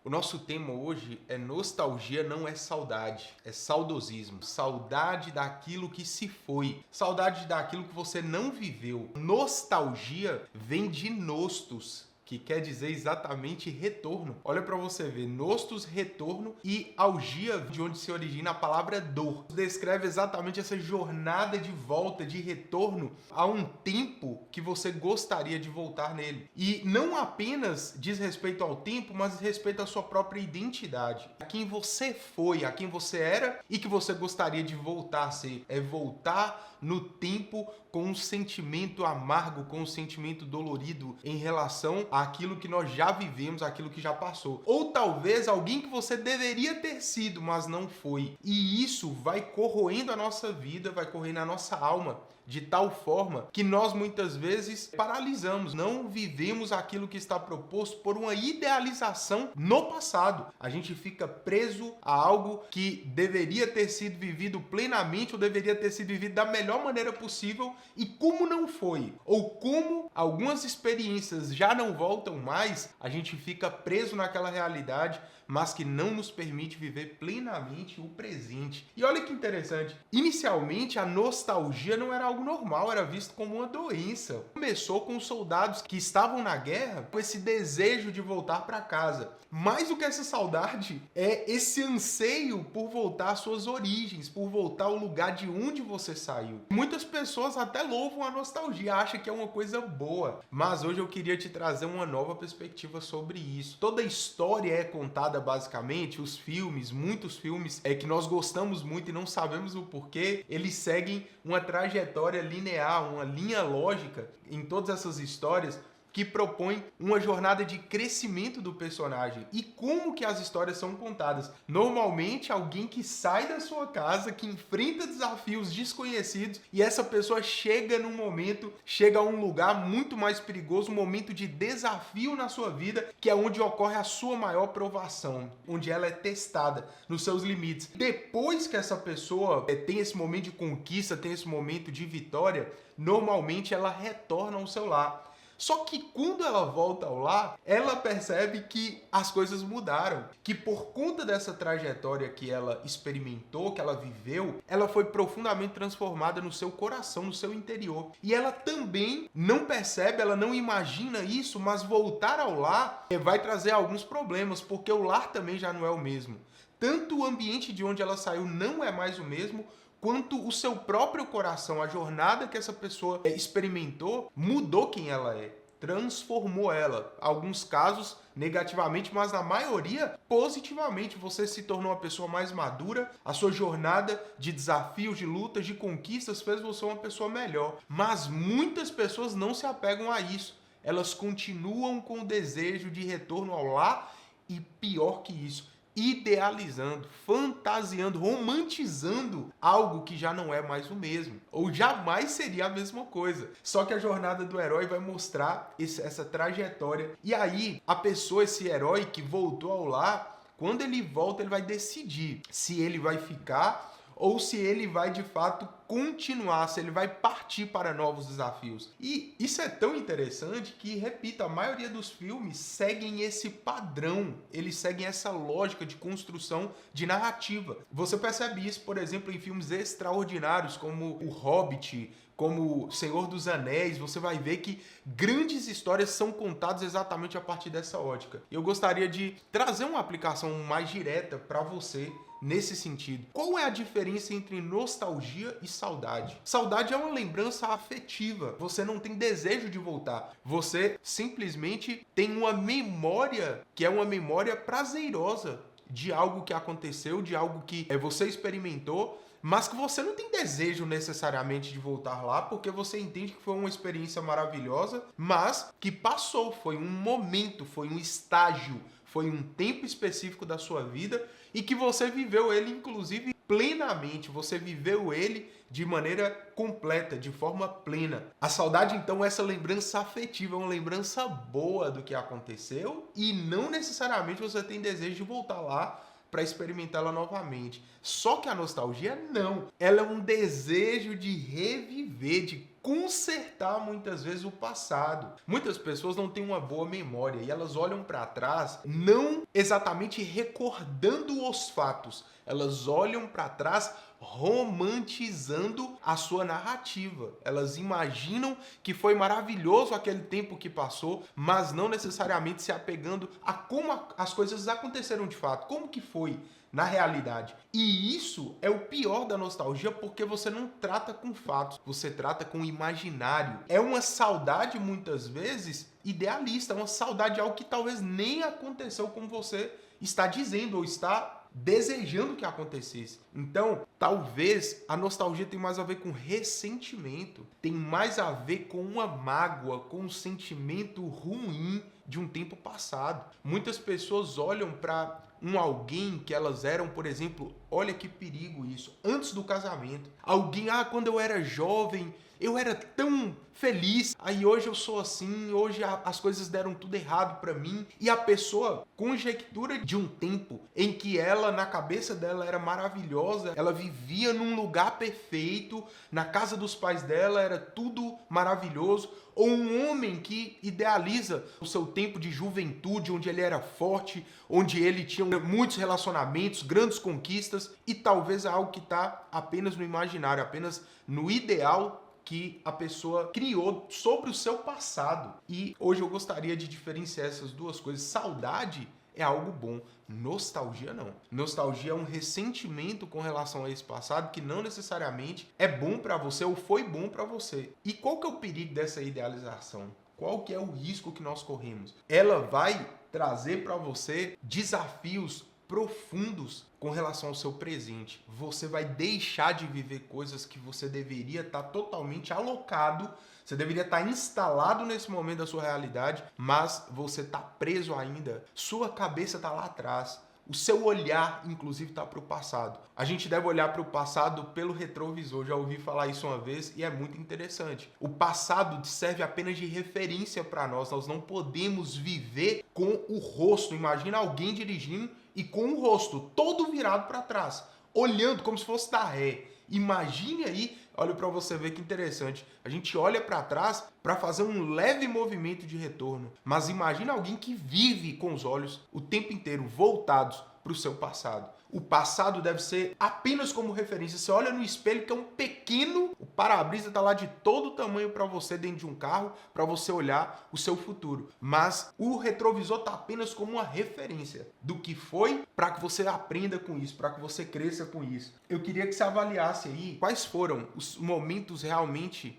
O nosso tema hoje é nostalgia, não é saudade, é saudosismo. Saudade daquilo que se foi, saudade daquilo que você não viveu. Nostalgia vem de nostos, que quer dizer exatamente retorno. Olha para você ver, nostos, retorno, e algia, de onde se origina a palavra dor. Descreve exatamente essa jornada de volta, de retorno a um tempo que você gostaria de voltar nele. E não apenas diz respeito ao tempo, mas diz respeito à sua própria identidade. A quem você foi, a quem você era e que você gostaria de voltar a ser. É voltar no tempo com um sentimento amargo, com um sentimento dolorido em relação àquilo que nós já vivemos, àquilo que já passou. Ou talvez alguém que você deveria ter sido, mas não foi. E isso vai corroendo a nossa vida, vai corroendo a nossa alma, de tal forma que nós muitas vezes paralisamos, não vivemos aquilo que está proposto por uma idealização no passado. A gente fica preso a algo que deveria ter sido vivido plenamente ou deveria ter sido vivido da melhor maneira possível, e como não foi, ou como algumas experiências já não voltam mais, a gente fica preso naquela realidade, mas que não nos permite viver plenamente o presente. E olha que interessante, inicialmente a nostalgia não era algo normal, era visto como uma doença. Começou com os soldados que estavam na guerra com esse desejo de voltar para casa. Mais do que essa saudade, é esse anseio por voltar às suas origens, por voltar ao lugar de onde você saiu. Muitas pessoas até louvam a nostalgia, acham que é uma coisa boa, mas hoje eu queria te trazer uma nova perspectiva sobre isso. Toda a história é contada basicamente, os filmes, muitos filmes que nós gostamos muito e não sabemos o porquê, eles seguem uma trajetória linear, uma linha lógica em todas essas histórias, que propõe uma jornada de crescimento do personagem. E como que as histórias são contadas? Normalmente, alguém que sai da sua casa, que enfrenta desafios desconhecidos, e essa pessoa chega num momento, chega a um lugar muito mais perigoso, um momento de desafio na sua vida, que é onde ocorre a sua maior provação, onde ela é testada nos seus limites. Depois que essa pessoa tem esse momento de conquista, tem esse momento de vitória, normalmente ela retorna ao seu lar. Só que quando ela volta ao lar, ela percebe que as coisas mudaram, que por conta dessa trajetória que ela experimentou, que ela viveu, ela foi profundamente transformada no seu coração, no seu interior. E ela também não percebe, ela não imagina isso, mas voltar ao lar vai trazer alguns problemas, porque o lar também já não é o mesmo. Tanto o ambiente de onde ela saiu não é mais o mesmo, quanto o seu próprio coração, a jornada que essa pessoa experimentou, mudou quem ela é, transformou ela. Alguns casos negativamente, mas na maioria positivamente. Você se tornou uma pessoa mais madura, a sua jornada de desafios, de lutas, de conquistas fez você uma pessoa melhor. Mas muitas pessoas não se apegam a isso. Elas continuam com o desejo de retorno ao lar e, pior que isso, idealizando, fantasiando, romantizando algo que já não é mais o mesmo, ou jamais seria a mesma coisa. Só que a jornada do herói vai mostrar essa trajetória. E aí, a pessoa, esse herói que voltou ao lar, quando ele volta, ele vai decidir se ele vai ficar ou se ele vai de fato continuar, se ele vai partir para novos desafios. E isso é tão interessante que, repito, a maioria dos filmes seguem esse padrão, eles seguem essa lógica de construção de narrativa. Você percebe isso, por exemplo, em filmes extraordinários como O Hobbit, como O Senhor dos Anéis. Você vai ver que grandes histórias são contadas exatamente a partir dessa ótica. Eu gostaria de trazer uma aplicação mais direta para você nesse sentido. Qual é a diferença entre nostalgia e saudade? Saudade é uma lembrança afetiva. Você não tem desejo de voltar. Você simplesmente tem uma memória que é uma memória prazerosa de algo que aconteceu, de algo que você experimentou, mas que você não tem desejo necessariamente de voltar lá, porque você entende que foi uma experiência maravilhosa, mas que passou, foi um momento, foi um estágio, foi um tempo específico da sua vida e que você viveu ele, inclusive, plenamente. Você viveu ele de maneira completa, de forma plena. A saudade, então, é essa lembrança afetiva, é uma lembrança boa do que aconteceu e não necessariamente você tem desejo de voltar lá para experimentá-la novamente. Só que a nostalgia não. Ela é um desejo de reviver, de consertar muitas vezes o passado. Muitas pessoas não têm uma boa memória e elas olham para trás não exatamente recordando os fatos, elas olham para trás romantizando a sua narrativa. Elas imaginam que foi maravilhoso aquele tempo que passou, mas não necessariamente se apegando a como as coisas aconteceram de fato, como que foi na realidade. E isso é o pior da nostalgia, porque você não trata com fatos, você trata com imaginário. É uma saudade, muitas vezes, idealista, uma saudade de algo que talvez nem aconteceu como você está dizendo ou está desejando que acontecesse. Então, talvez a nostalgia tenha mais a ver com ressentimento, tem mais a ver com uma mágoa, com um sentimento ruim de um tempo passado. Muitas pessoas olham para alguém que elas eram, por exemplo, olha que perigo isso, antes do casamento. Alguém, quando eu era jovem, eu era tão feliz, aí hoje eu sou assim, hoje as coisas deram tudo errado pra mim. E a pessoa conjectura de um tempo em que ela, na cabeça dela, era maravilhosa, ela vivia num lugar perfeito, na casa dos pais dela era tudo maravilhoso. Ou um homem que idealiza o seu tempo de juventude, onde ele era forte, onde ele tinha muitos relacionamentos, grandes conquistas, e talvez é algo que está apenas no imaginário, apenas no ideal que a pessoa criou sobre o seu passado. E hoje eu gostaria de diferenciar essas duas coisas. Saudade é algo bom, nostalgia não. Nostalgia é um ressentimento com relação a esse passado que não necessariamente é bom para você ou foi bom para você. E qual que é o perigo dessa idealização? Qual que é o risco que nós corremos? Ela vai trazer para você desafios profundos com relação ao seu presente. Você vai deixar de viver coisas que você deveria estar totalmente alocado, você deveria estar instalado nesse momento da sua realidade, mas você está preso ainda. Sua cabeça está lá atrás. O seu olhar, inclusive, está para o passado. A gente deve olhar para o passado pelo retrovisor. Já ouvi falar isso uma vez e é muito interessante. O passado serve apenas de referência para nós. Nós não podemos viver com o rosto. Imagina alguém dirigindo e com o rosto todo virado para trás, olhando como se fosse dar ré. Imagine aí, olha para você ver que interessante. A gente olha para trás para fazer um leve movimento de retorno, mas imagine alguém que vive com os olhos o tempo inteiro voltados para o seu passado. O passado deve ser apenas como referência. Você olha no espelho que é um pequeno, o para-brisa está lá de todo tamanho para você dentro de um carro, para você olhar o seu futuro. Mas o retrovisor está apenas como uma referência do que foi, para que você aprenda com isso, para que você cresça com isso. Eu queria que você avaliasse aí quais foram os momentos realmente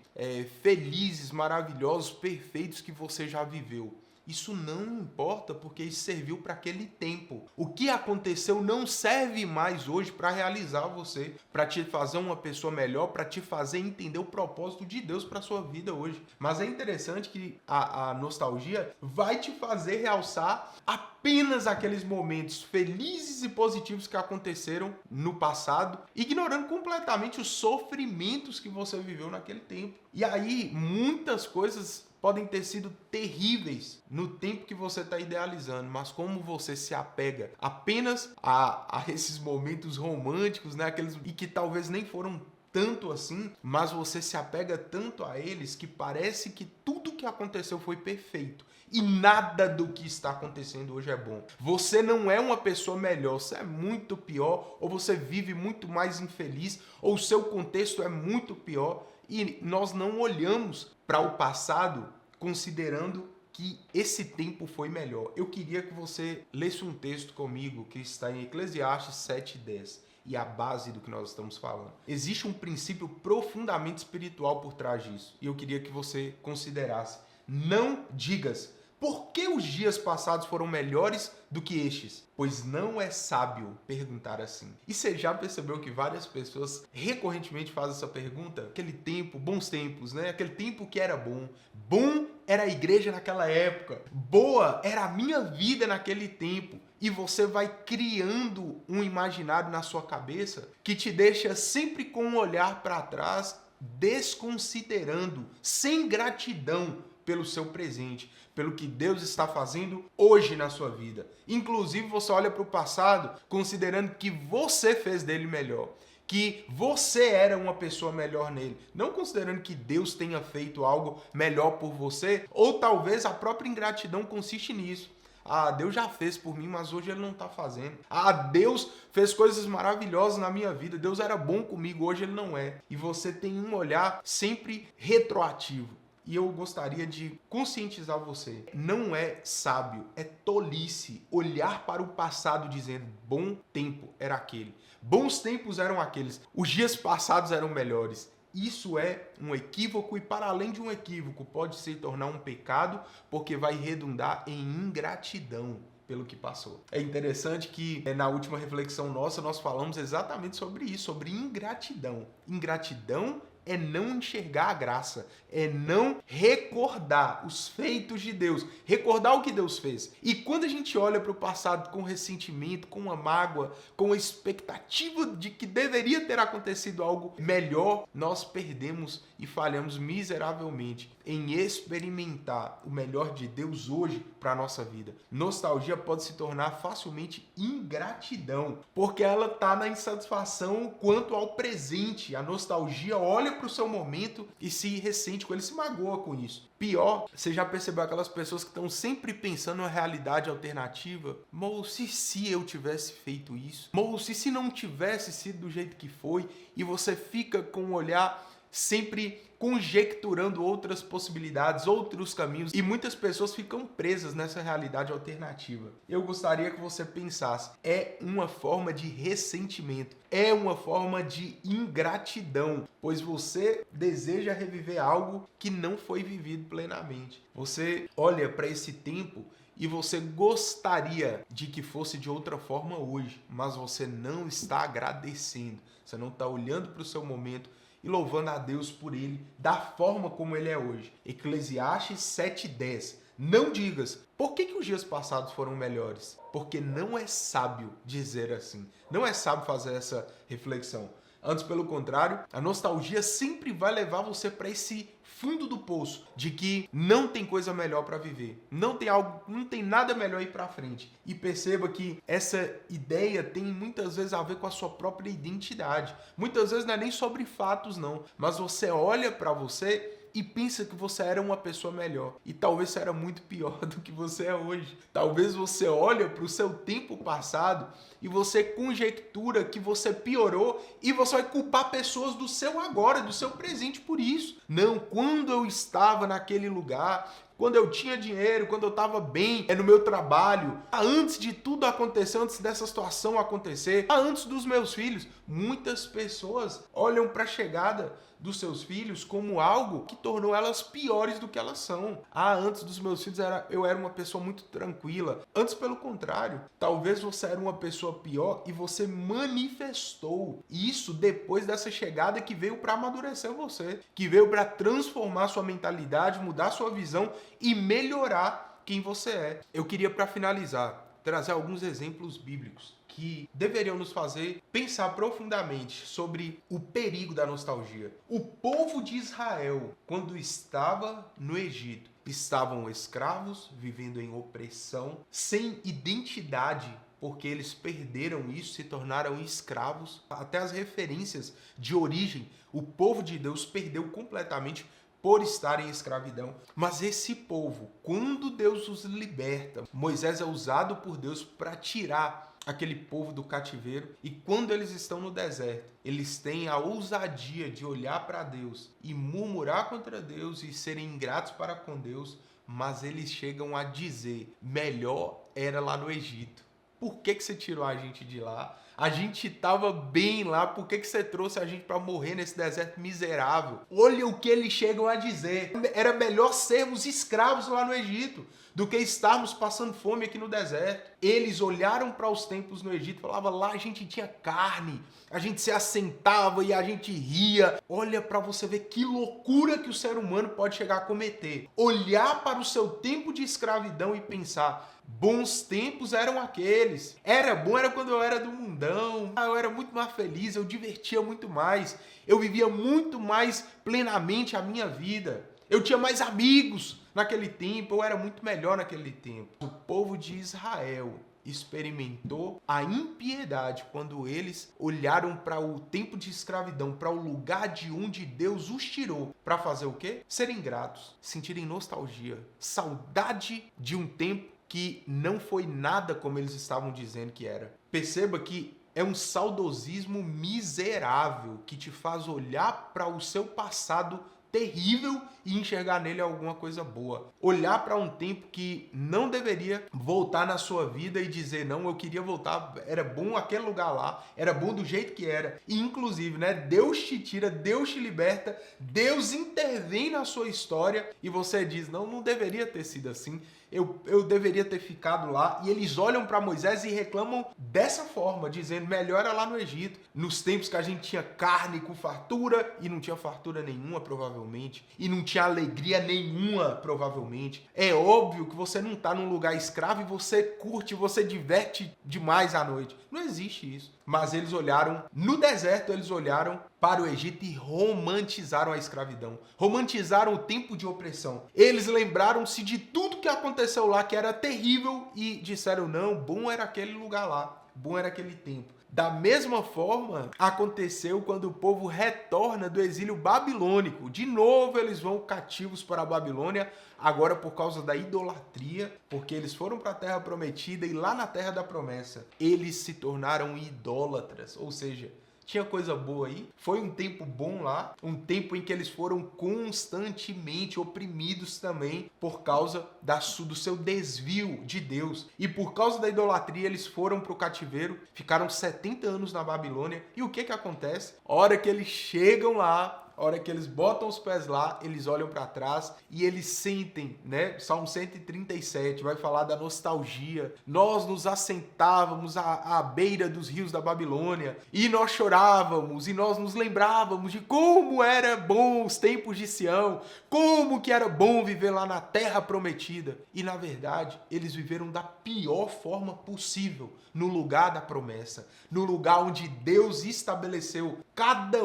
felizes, maravilhosos, perfeitos que você já viveu. Isso não importa, porque isso serviu para aquele tempo. O que aconteceu não serve mais hoje para realizar você, para te fazer uma pessoa melhor, para te fazer entender o propósito de Deus para sua vida hoje. Mas é interessante que a nostalgia vai te fazer realçar apenas aqueles momentos felizes e positivos que aconteceram no passado, ignorando completamente os sofrimentos que você viveu naquele tempo. E aí, muitas coisas podem ter sido terríveis no tempo que você está idealizando, mas como você se apega apenas a esses momentos românticos, né? Aqueles e que talvez nem foram tanto assim, mas você se apega tanto a eles que parece que tudo que aconteceu foi perfeito. E nada do que está acontecendo hoje é bom. Você não é uma pessoa melhor, você é muito pior, ou você vive muito mais infeliz, ou o seu contexto é muito pior. E nós não olhamos para o passado considerando que esse tempo foi melhor. Eu queria que você lesse um texto comigo que está em Eclesiastes 7:10 e a base do que nós estamos falando. Existe um princípio profundamente espiritual por trás disso e eu queria que você considerasse. Não digas: por que os dias passados foram melhores do que estes? Pois não é sábio perguntar assim. E você já percebeu que várias pessoas recorrentemente fazem essa pergunta? Aquele tempo, bons tempos, né? Aquele tempo que era bom. Bom era a igreja naquela época. Boa era a minha vida naquele tempo. E você vai criando um imaginário na sua cabeça que te deixa sempre com um olhar para trás, desconsiderando, sem gratidão pelo seu presente, pelo que Deus está fazendo hoje na sua vida. Inclusive, você olha para o passado considerando que você fez dele melhor, que você era uma pessoa melhor nele. Não considerando que Deus tenha feito algo melhor por você, ou talvez a própria ingratidão consiste nisso. Ah, Deus já fez por mim, mas hoje Ele não está fazendo. Ah, Deus fez coisas maravilhosas na minha vida. Deus era bom comigo, hoje Ele não é. E você tem um olhar sempre retroativo. E eu gostaria de conscientizar você. Não é sábio, é tolice olhar para o passado dizendo bom tempo era aquele. Bons tempos eram aqueles. Os dias passados eram melhores. Isso é um equívoco e, para além de um equívoco, pode se tornar um pecado porque vai redundar em ingratidão pelo que passou. É interessante que na última reflexão nossa nós falamos exatamente sobre isso, sobre ingratidão. Ingratidão é não enxergar a graça, é não recordar os feitos de Deus, recordar o que Deus fez. E quando a gente olha para o passado com ressentimento, com uma mágoa, com a expectativa de que deveria ter acontecido algo melhor, nós perdemos e falhamos miseravelmente em experimentar o melhor de Deus hoje para a nossa vida. Nostalgia pode se tornar facilmente ingratidão, porque ela está na insatisfação quanto ao presente. A nostalgia olha para o seu momento e se ressente com ele, se magoa com isso. Pior, você já percebeu aquelas pessoas que estão sempre pensando em uma realidade alternativa? Moço, se eu tivesse feito isso? Moço, se não tivesse sido do jeito que foi? E você fica com um olhar sempre conjecturando outras possibilidades, outros caminhos, e muitas pessoas ficam presas nessa realidade alternativa. Eu gostaria que você pensasse, é uma forma de ressentimento, é uma forma de ingratidão, pois você deseja reviver algo que não foi vivido plenamente. Você olha para esse tempo e você gostaria de que fosse de outra forma hoje, mas você não está agradecendo, você não está olhando para o seu momento e louvando a Deus por ele, da forma como ele é hoje. Eclesiastes 7:10. Não digas, por que os dias passados foram melhores? Porque não é sábio dizer assim. Não é sábio fazer essa reflexão. Antes, pelo contrário, a nostalgia sempre vai levar você para esse fundo do poço de que não tem coisa melhor para viver, não tem nada melhor ir para frente. E perceba que essa ideia tem muitas vezes a ver com a sua própria identidade. Muitas vezes não é nem sobre fatos não, mas você olha para você e pensa que você era uma pessoa melhor. E talvez você era muito pior do que você é hoje. Talvez você olha para o seu tempo passado e você conjectura que você piorou e você vai culpar pessoas do seu agora, do seu presente por isso. Não, quando eu estava naquele lugar, quando eu tinha dinheiro, quando eu estava bem no meu trabalho, antes de tudo acontecer, antes dessa situação acontecer, antes dos meus filhos, muitas pessoas olham para a chegada dos seus filhos como algo que tornou elas piores do que elas são. Antes dos meus filhos eu era uma pessoa muito tranquila. Antes, pelo contrário, talvez você era uma pessoa pior e você manifestou isso depois dessa chegada que veio para amadurecer você, que veio para transformar sua mentalidade, mudar sua visão e melhorar quem você é. Eu queria, para finalizar, trazer alguns exemplos bíblicos que deveriam nos fazer pensar profundamente sobre o perigo da nostalgia. O povo de Israel, quando estava no Egito, estavam escravos, vivendo em opressão, sem identidade, porque eles perderam isso, se tornaram escravos. Até as referências de origem, o povo de Deus perdeu completamente por estar em escravidão. Mas esse povo, quando Deus os liberta, Moisés é usado por Deus para tirar aquele povo do cativeiro, e quando eles estão no deserto, eles têm a ousadia de olhar para Deus e murmurar contra Deus e serem ingratos para com Deus, mas eles chegam a dizer, melhor era lá no Egito. Por que você tirou a gente de lá? A gente estava bem lá, por que você trouxe a gente para morrer nesse deserto miserável? Olha o que eles chegam a dizer. Era melhor sermos escravos lá no Egito do que estarmos passando fome aqui no deserto. Eles olharam para os templos no Egito e falavam, lá a gente tinha carne, a gente se assentava e a gente ria. Olha para você ver que loucura que o ser humano pode chegar a cometer. Olhar para o seu tempo de escravidão e pensar, bons tempos eram aqueles. Era bom, era quando eu era do mundão. Eu era muito mais feliz, eu divertia muito mais. Eu vivia muito mais plenamente a minha vida. Eu tinha mais amigos naquele tempo, eu era muito melhor naquele tempo. O povo de Israel experimentou a impiedade quando eles olharam para o tempo de escravidão, para o lugar de onde Deus os tirou, para fazer o quê? Serem gratos, sentirem nostalgia, saudade de um tempo que não foi nada como eles estavam dizendo que era. Perceba que é um saudosismo miserável que te faz olhar para o seu passado terrível e enxergar nele alguma coisa boa. Olhar para um tempo que não deveria voltar na sua vida e dizer, não, eu queria voltar, era bom aquele lugar lá, era bom do jeito que era. E inclusive, né, Deus te tira, Deus te liberta, Deus intervém na sua história e você diz, não deveria ter sido assim. Eu deveria ter ficado lá. E eles olham para Moisés e reclamam dessa forma, dizendo, melhor era lá no Egito, nos tempos que a gente tinha carne com fartura, e não tinha fartura nenhuma, provavelmente, e não tinha alegria nenhuma, provavelmente. É óbvio que você não está num lugar escravo e você curte, você diverte demais à noite. Não existe isso. Mas eles olharam, no deserto eles olharam para o Egito e romantizaram a escravidão. Romantizaram o tempo de opressão. Eles lembraram-se de tudo que aconteceu lá, que era terrível, e disseram, não, bom era aquele lugar lá, bom era aquele tempo. Da mesma forma, aconteceu quando o povo retorna do exílio babilônico. De novo, eles vão cativos para a Babilônia, agora por causa da idolatria, porque eles foram para a Terra Prometida e lá na Terra da Promessa, eles se tornaram idólatras, ou seja, tinha coisa boa aí, foi um tempo bom lá, um tempo em que eles foram constantemente oprimidos também por causa do seu desvio de Deus. E por causa da idolatria eles foram para o cativeiro, ficaram 70 anos na Babilônia. E o que acontece? A hora que eles chegam lá, a hora que eles botam os pés lá, eles olham para trás e eles sentem, né? Salmo 137 vai falar da nostalgia. Nós nos assentávamos à beira dos rios da Babilônia e nós chorávamos e nós nos lembrávamos de como era bom os tempos de Sião, como que era bom viver lá na Terra Prometida. E na verdade, eles viveram da pior forma possível, no lugar da promessa, no lugar onde Deus estabeleceu cada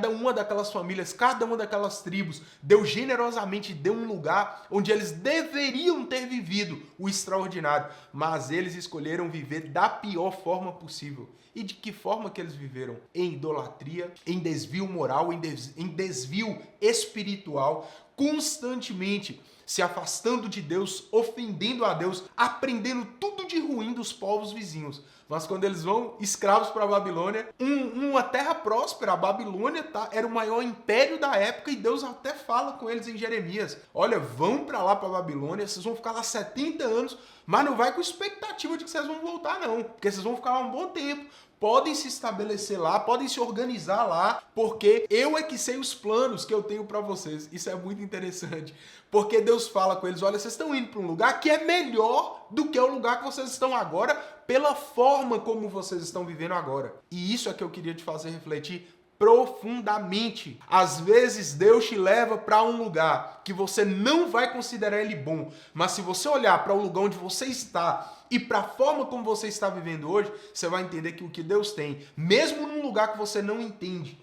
uma daquelas famílias, cada uma daquelas tribos, Deus generosamente deu um lugar onde eles deveriam ter vivido o extraordinário, mas eles escolheram viver da pior forma possível. E de que forma que eles viveram? Em idolatria, em desvio moral, em desvio espiritual, constantemente se afastando de Deus, ofendendo a Deus, aprendendo tudo de ruim dos povos vizinhos. Mas quando eles vão escravos para a Babilônia, uma terra próspera, a Babilônia era o maior império da época e Deus até fala com eles em Jeremias. Olha, vão para lá, para a Babilônia, vocês vão ficar lá 70 anos, mas não vai com expectativa de que vocês vão voltar não, porque vocês vão ficar lá um bom tempo. Podem se estabelecer lá, podem se organizar lá, porque eu é que sei os planos que eu tenho para vocês. Isso é muito interessante, porque Deus fala com eles, olha, vocês estão indo para um lugar que é melhor do que o lugar que vocês estão agora, pela forma como vocês estão vivendo agora. E isso é que eu queria te fazer refletir profundamente. Às vezes Deus te leva para um lugar que você não vai considerar ele bom, mas se você olhar para o lugar onde você está e para a forma como você está vivendo hoje, você vai entender que o que Deus tem, mesmo num lugar que você não entende,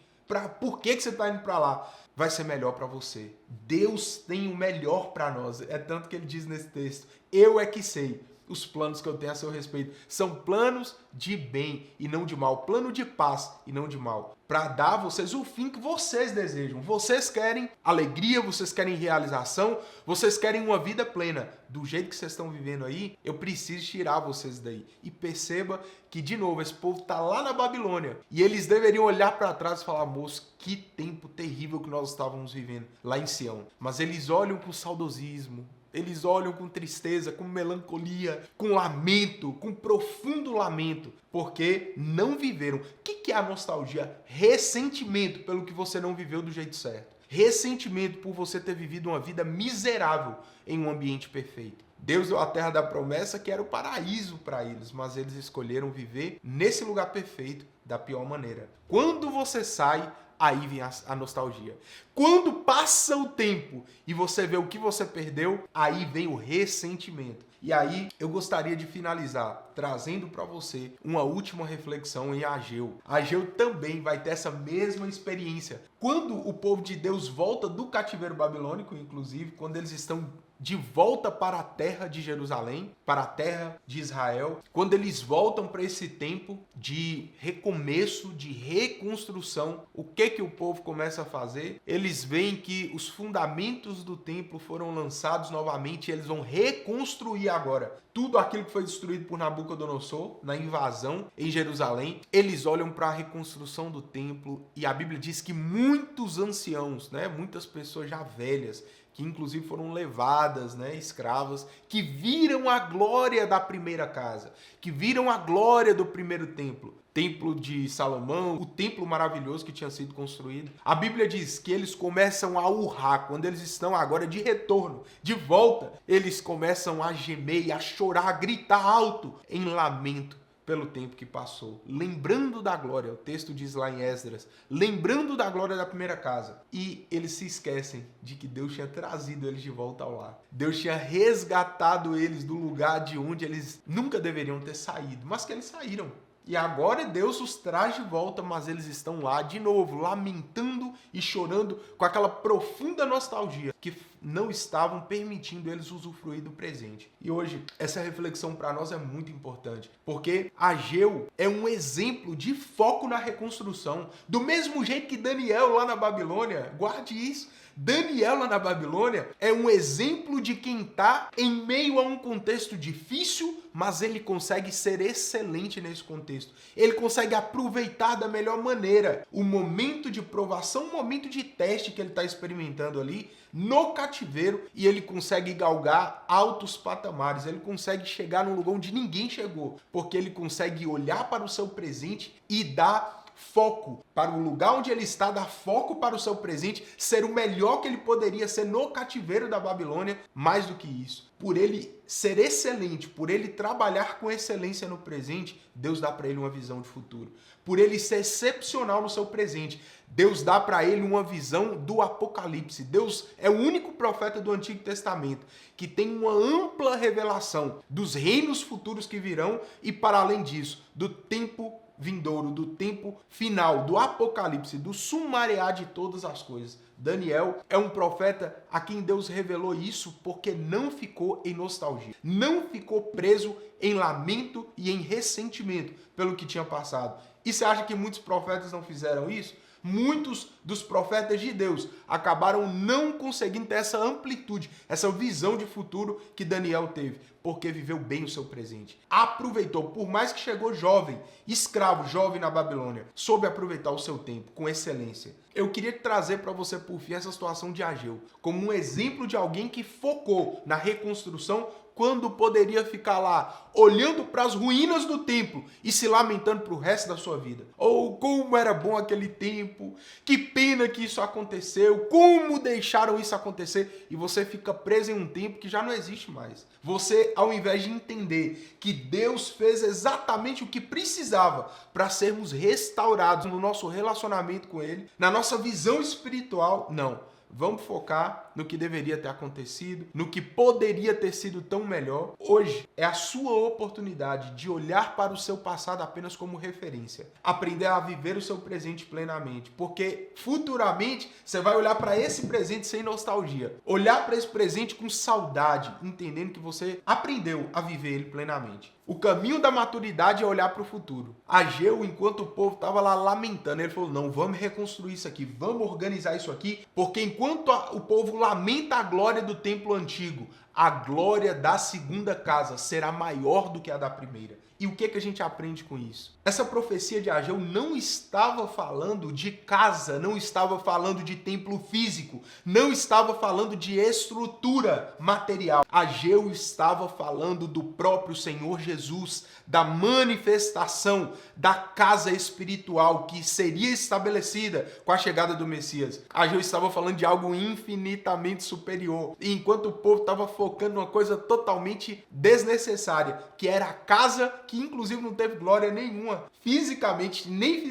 por que você está indo para lá, vai ser melhor para você. Deus tem o melhor para nós. É tanto que ele diz nesse texto, eu é que sei. Os planos que eu tenho a seu respeito são planos de bem e não de mal, plano de paz e não de mal, para dar a vocês o fim que vocês desejam. Vocês querem alegria, vocês querem realização, vocês querem uma vida plena. Do jeito que vocês estão vivendo aí, eu preciso tirar vocês daí. E perceba que, de novo, esse povo está lá na Babilônia e eles deveriam olhar para trás e falar, moço, que tempo terrível que nós estávamos vivendo lá em Sião. Mas eles olham com saudosismo, eles olham com tristeza, com melancolia, com lamento, com profundo lamento, porque não viveram. O que é a nostalgia? Ressentimento pelo que você não viveu do jeito certo. Ressentimento por você ter vivido uma vida miserável em um ambiente perfeito. Deus deu a terra da promessa, que era o paraíso para eles, mas eles escolheram viver nesse lugar perfeito da pior maneira. Quando você sai, aí vem a nostalgia. Quando passa o tempo e você vê o que você perdeu, aí vem o ressentimento. E aí eu gostaria de finalizar trazendo para você uma última reflexão em Ageu. Ageu também vai ter essa mesma experiência. Quando o povo de Deus volta do cativeiro babilônico, inclusive, quando eles estão de volta para a terra de Jerusalém, para a terra de Israel, quando eles voltam para esse tempo de recomeço, de reconstrução, o que o povo começa a fazer? Eles veem que os fundamentos do templo foram lançados novamente e eles vão reconstruir agora tudo aquilo que foi destruído por Nabucodonosor na invasão em Jerusalém. Eles olham para a reconstrução do templo e a Bíblia diz que muitos anciãos, muitas pessoas já velhas, que inclusive foram levadas, escravas, que viram a glória da primeira casa, que viram a glória do primeiro templo, templo de Salomão, o templo maravilhoso que tinha sido construído. A Bíblia diz que eles começam a urrar, quando eles estão agora de retorno, de volta, eles começam a gemer, a chorar, a gritar alto em lamento pelo tempo que passou, lembrando da glória, o texto diz lá em Esdras, lembrando da glória da primeira casa. E eles se esquecem de que Deus tinha trazido eles de volta ao lar. Deus tinha resgatado eles do lugar de onde eles nunca deveriam ter saído, mas que eles saíram. E agora Deus os traz de volta, mas eles estão lá de novo, lamentando e chorando com aquela profunda nostalgia que não estavam permitindo eles usufruir do presente. E hoje, essa reflexão para nós é muito importante, porque Ageu é um exemplo de foco na reconstrução. Do mesmo jeito que Daniel lá na Babilônia, guarde isso, Daniel lá na Babilônia é um exemplo de quem está em meio a um contexto difícil, mas ele consegue ser excelente nesse contexto. Ele consegue aproveitar da melhor maneira o momento de provação, o momento de teste que ele está experimentando ali no cativeiro, e ele consegue galgar altos patamares. Ele consegue chegar num lugar onde ninguém chegou, porque ele consegue olhar para o seu presente e dar foco para o lugar onde ele está, dar foco para o seu presente, ser o melhor que ele poderia ser no cativeiro da Babilônia. Mais do que isso, por ele ser excelente, por ele trabalhar com excelência no presente, Deus dá para ele uma visão de futuro. Por ele ser excepcional no seu presente, Deus dá para ele uma visão do Apocalipse. Deus é o único profeta do Antigo Testamento que tem uma ampla revelação dos reinos futuros que virão e, para além disso, do tempo vindouro, do tempo final, do Apocalipse, do sumariar de todas as coisas. Daniel é um profeta a quem Deus revelou isso porque não ficou em nostalgia, não ficou preso em lamento e em ressentimento pelo que tinha passado. E você acha que muitos profetas não fizeram isso? Muitos dos profetas de Deus acabaram não conseguindo ter essa amplitude, essa visão de futuro que Daniel teve, porque viveu bem o seu presente. Aproveitou, por mais que chegou jovem, escravo, jovem na Babilônia, soube aproveitar o seu tempo com excelência. Eu queria trazer para você, por fim, essa situação de Ageu, como um exemplo de alguém que focou na reconstrução quando poderia ficar lá olhando para as ruínas do templo e se lamentando para o resto da sua vida. Oh, como era bom aquele tempo, que pena que isso aconteceu, como deixaram isso acontecer, e você fica preso em um tempo que já não existe mais. Você, ao invés de entender que Deus fez exatamente o que precisava para sermos restaurados no nosso relacionamento com Ele, na nossa visão espiritual, não. Vamos focar no que deveria ter acontecido, no que poderia ter sido tão melhor. Hoje é a sua oportunidade de olhar para o seu passado apenas como referência. Aprender a viver o seu presente plenamente. Porque futuramente você vai olhar para esse presente sem nostalgia. Olhar para esse presente com saudade, entendendo que você aprendeu a viver ele plenamente. O caminho da maturidade é olhar para o futuro. Ageu, enquanto o povo estava lá lamentando, ele falou, não, vamos reconstruir isso aqui, vamos organizar isso aqui, porque enquanto o povo lamenta a glória do templo antigo, a glória da segunda casa será maior do que a da primeira. E o que a gente aprende com isso? Essa profecia de Ageu não estava falando de casa, não estava falando de templo físico, não estava falando de estrutura material. Ageu estava falando do próprio Senhor Jesus, da manifestação da casa espiritual que seria estabelecida com a chegada do Messias. Ageu estava falando de algo infinitamente superior. E enquanto o povo estava focando numa coisa totalmente desnecessária, que era a casa que inclusive não teve glória nenhuma, fisicamente, nem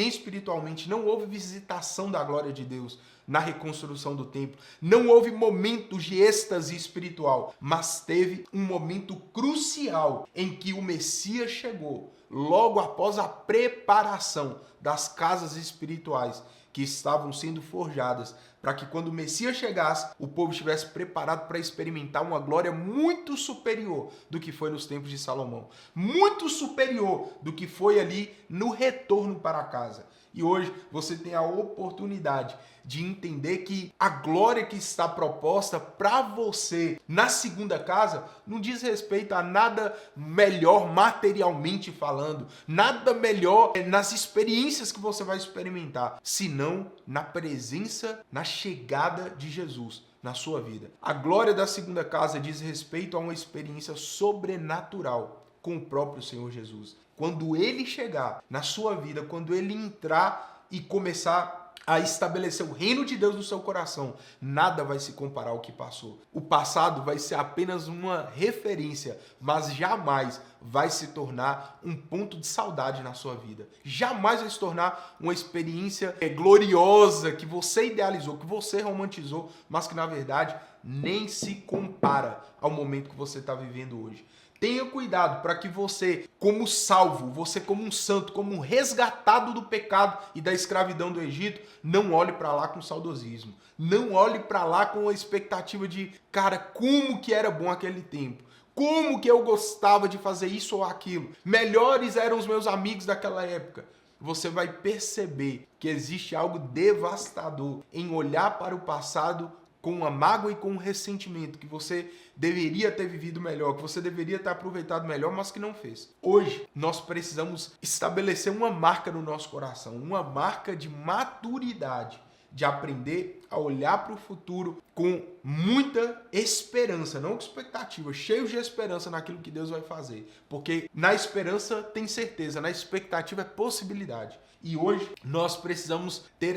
espiritualmente. Não houve visitação da glória de Deus na reconstrução do templo. Não houve momentos de êxtase espiritual, mas teve um momento crucial em que o Messias chegou, logo após a preparação das casas espirituais que estavam sendo forjadas para que quando o Messias chegasse, o povo estivesse preparado para experimentar uma glória muito superior do que foi nos tempos de Salomão, muito superior do que foi ali no retorno para casa. E hoje você tem a oportunidade de entender que a glória que está proposta para você na segunda casa não diz respeito a nada melhor materialmente falando, nada melhor nas experiências que você vai experimentar, senão na presença, na chegada de Jesus na sua vida. A glória da segunda casa diz respeito a uma experiência sobrenatural com o próprio Senhor Jesus. Quando ele chegar na sua vida, quando ele entrar e começar a estabelecer o reino de Deus no seu coração, nada vai se comparar ao que passou. O passado vai ser apenas uma referência, mas jamais vai se tornar um ponto de saudade na sua vida. Jamais vai se tornar uma experiência gloriosa que você idealizou, que você romantizou, mas que na verdade nem se compara ao momento que você está vivendo hoje. Tenha cuidado para que você, como salvo, você como um santo, como um resgatado do pecado e da escravidão do Egito, não olhe para lá com saudosismo. Não olhe para lá com a expectativa de, cara, como que era bom aquele tempo. Como que eu gostava de fazer isso ou aquilo. Melhores eram os meus amigos daquela época. Você vai perceber que existe algo devastador em olhar para o passado com uma mágoa e com um ressentimento, que você deveria ter vivido melhor, que você deveria ter aproveitado melhor, mas que não fez. Hoje, nós precisamos estabelecer uma marca no nosso coração, uma marca de maturidade, de aprender a olhar para o futuro com muita esperança, não com expectativa, cheio de esperança naquilo que Deus vai fazer. Porque na esperança tem certeza, na expectativa é possibilidade. E hoje nós precisamos ter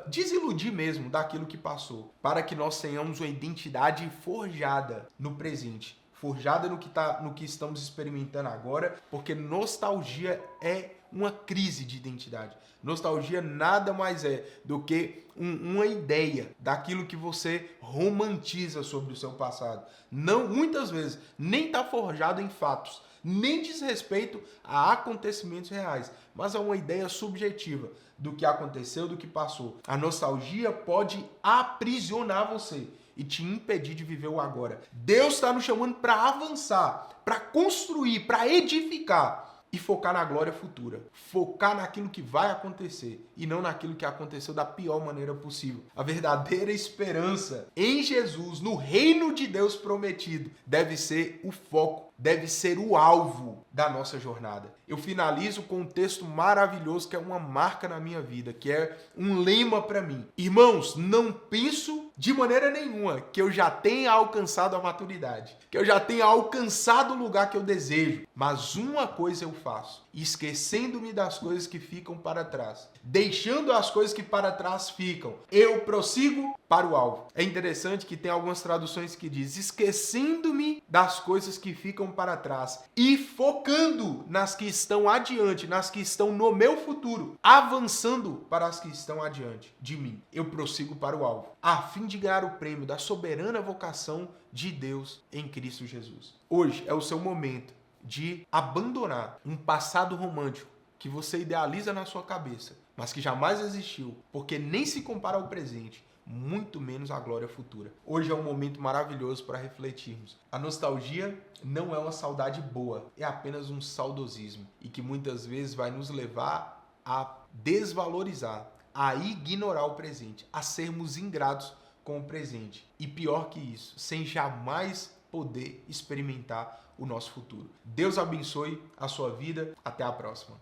desiludir mesmo daquilo que passou, para que nós tenhamos uma identidade forjada no presente, forjada no que estamos experimentando agora, porque nostalgia é uma crise de identidade. Nostalgia nada mais é do que uma ideia daquilo que você romantiza sobre o seu passado. Não, muitas vezes, nem está forjado em fatos, nem diz respeito a acontecimentos reais, mas é uma ideia subjetiva do que aconteceu, do que passou. A nostalgia pode aprisionar você e te impedir de viver o agora. Deus está nos chamando para avançar, para construir, para edificar e focar na glória futura. Focar naquilo que vai acontecer e não naquilo que aconteceu da pior maneira possível. A verdadeira esperança em Jesus, no reino de Deus prometido, deve ser o foco, deve ser o alvo da nossa jornada. Eu finalizo com um texto maravilhoso que é uma marca na minha vida, que é um lema para mim. Irmãos, não penso de maneira nenhuma que eu já tenha alcançado a maturidade, que eu já tenha alcançado o lugar que eu desejo, mas uma coisa eu faço, esquecendo-me das coisas que ficam para trás, deixando as coisas que para trás ficam, eu prossigo para o alvo. É interessante que tem algumas traduções que diz esquecendo-me das coisas que ficam para trás e focando nas que estão adiante, nas que estão no meu futuro, avançando para as que estão adiante de mim. Eu prossigo para o alvo, a fim de ganhar o prêmio da soberana vocação de Deus em Cristo Jesus. Hoje é o seu momento de abandonar um passado romântico que você idealiza na sua cabeça, mas que jamais existiu, porque nem se compara ao presente, muito menos à glória futura. Hoje é um momento maravilhoso para refletirmos. A nostalgia não é uma saudade boa, é apenas um saudosismo, e que muitas vezes vai nos levar a desvalorizar, a ignorar o presente, a sermos ingratos com o presente. E pior que isso, sem jamais poder experimentar o nosso futuro. Deus abençoe a sua vida. Até a próxima.